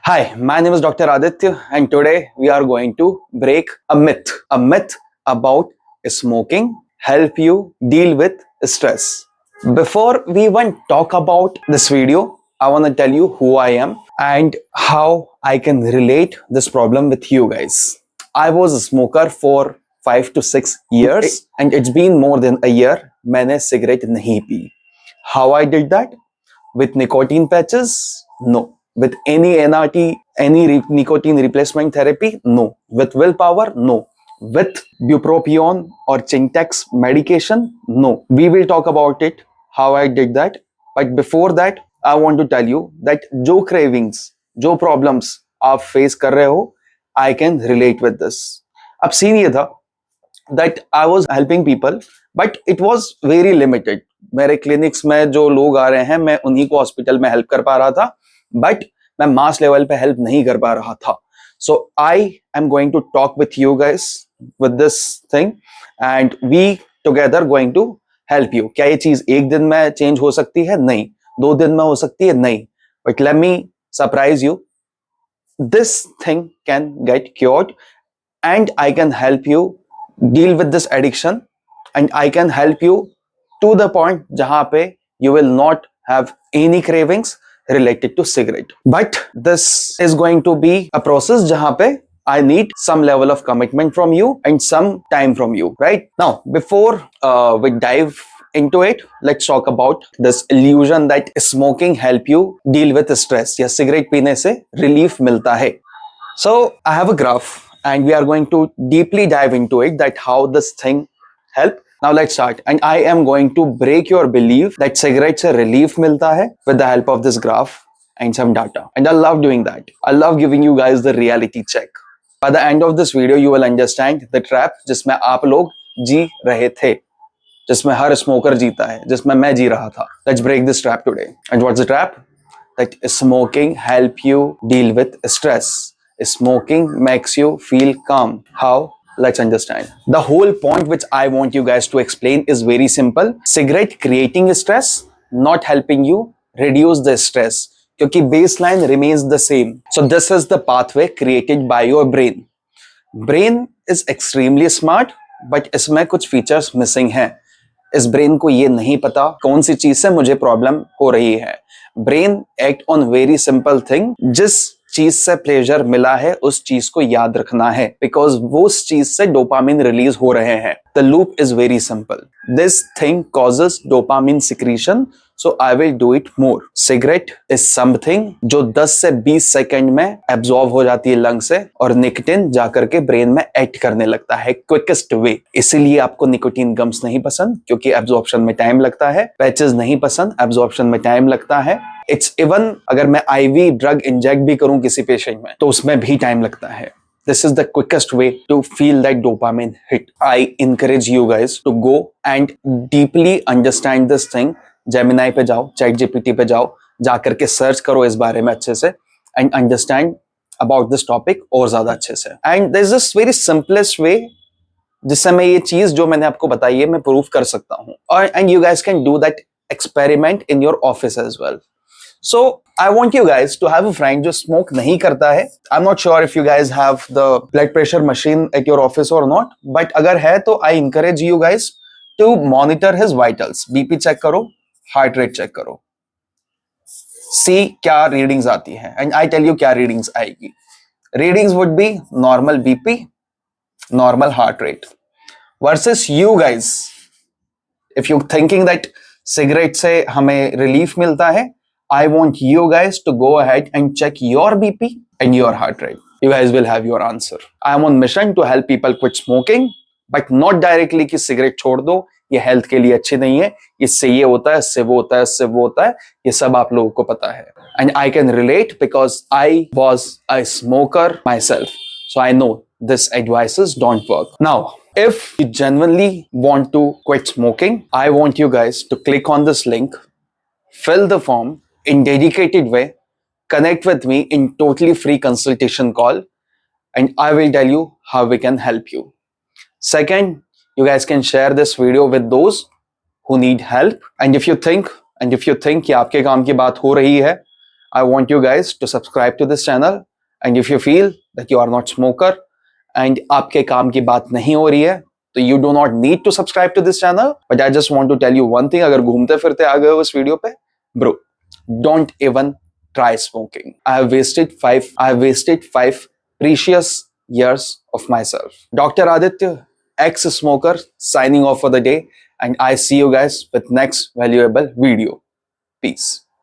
Hi, my name is Dr. Aditya, and today we are going to break a myth about smoking, help you deal with stress. Before we even talk about this video, I want to tell you who I am and how I can relate this problem with you guys. I was a smoker for 5 to 6 years, and it's been more than a year. मैंने cigarette नहीं P. How I did that? With nicotine patches? No. With any NRT, any nicotine replacement therapy? No. With willpower? No. With bupropion or Chintex medication? No. We will talk about it, how I did that. But before that, I want to tell you that जो cravings, जो problems आप face कर रहे हो, I can relate with this. अब scene ये था that I was helping people, but it was very limited. मेरे क्लिनिक्स में जो लोग आ रहे हैं मैं उन्हीं को हॉस्पिटल में हेल्प कर पा रहा था, बट मैं मास लेवल पे हेल्प नहीं कर पा रहा था. So I am going to talk with you guys with this thing and we together going to help you. क्या ये चीज एक दिन में चेंज हो सकती है? नहीं. 2 दिन में हो सकती है? नहीं. But let me surprise you, this thing can get cured and I can help you deal with this addiction, and I can help you to the point jahan pe you will not have any cravings related to cigarette. But this is going to be a process jahan pe I need some level of commitment from you and some time from you. Right now, before we dive into it, let's talk about this illusion that smoking help you deal with stress या cigarette पीने से relief मिलता है. So I have a graph and we are going to deeply dive into it, that how this thing help. Now let's start, and I am going to break your belief that cigarette से relief मिलता है with the help of this graph and some data. And I love doing that. I love giving you guys the reality check. By the end of this video you will understand the trap जिसमें आप लोग जी रहे थे, जिसमें हर smoker जीता है, जिसमें मैं जी रहा था. Let's break this trap today. And what's the trap? That smoking help you deal with stress. Smoking makes you feel calm. How? Let's understand. The whole point which I want you guys to explain is very simple. Cigarette creating stress, not helping you reduce the stress, क्योंकि baseline remains the same. So this is the pathway created by your brain. Brain is extremely smart, but इसमें कुछ features missing हैं. इस brain को ये नहीं पता कौन सी चीज से मुझे प्रॉब्लम हो रही है. Brain act on very simple thing. जिस चीज से प्लेजर मिला है उस चीज को याद रखना है, बिकॉज वो उस चीज से डोपामिन रिलीज हो रहे हैं. The loop is very simple. This thing causes dopamine secretion, so I will do it more. Cigarette is something जो 10 से 20 सेकेंड में एब्जॉर्ब हो जाती है लंग से, और निकोटीन जाकर के ब्रेन में एक्ट करने लगता है क्विकेस्ट वे. इसीलिए आपको निकोटीन गम्स नहीं पसंद, क्योंकि एब्जॉर्प्शन में टाइम लगता है. पैचेस नहीं पसंद, एब्जॉर्प्शन में टाइम लगता है. इट्स इवन अगर मैं आईवी ड्रग इंजेक्ट भी करूं किसी पेशेंट में तो उसमें भी टाइम लगता है. This is the quickest way to feel that dopamine hit. I encourage you guys to go and deeply understand this thing. Gemini पे जाओ, ChatGPT पे जाओ, जाकर के सर्च करो इस बारे में अच्छे से and understand about this topic और ज्यादा अच्छे से. And there's this very simplest way जिससे मैं ये चीज जो मैंने आपको बताई है मैं प्रूव कर सकता हूँ. और and you guys can do that experiment in your office as well. So I want you guys to have a friend जो smoke नहीं करता है. I'm not sure if you guys have the blood pressure machine at your office or not, but अगर है तो I encourage you guys to monitor his vitals. BP check करो, heart rate check करो, see क्या readings आती है, and I tell you क्या readings आएगी. Readings would be normal BP, normal heart rate, versus you guys. If you're thinking that cigarette से हमें relief मिलता है, I want you guys to go ahead and check your BP and your heart rate. You guys will have your answer. I am on mission to help people quit smoking, but not directly कि cigarette छोड़ दो, ये health के लिए अच्छी नहीं है, इससे ये होता है, इससे वो होता है, इससे वो होता है, ये सब आप लोगों को पता है. And I can relate because I was a smoker myself. So I know this advices don't work. Now, if you genuinely want to quit smoking, I want you guys to click on this link, fill the form in dedicated way, connect with me in totally free consultation call, and I will tell you how we can help you. Second, you guys can share this video with those who need help. And if you think कि आपके काम की बात हो रही है, I want you guys to subscribe to this channel, and if you feel that you are not smoker and आपके काम की बात नहीं हो रही है, तो you do not need to subscribe to this channel. But I just want to tell you one thing, अगर घूमते फिरते आ गए हो इस वीडियो पे, bro, don't even try smoking. I have wasted five precious years of myself. Dr. Aditya, ex-smoker, signing off for the day, and I see you guys with next valuable video. Peace.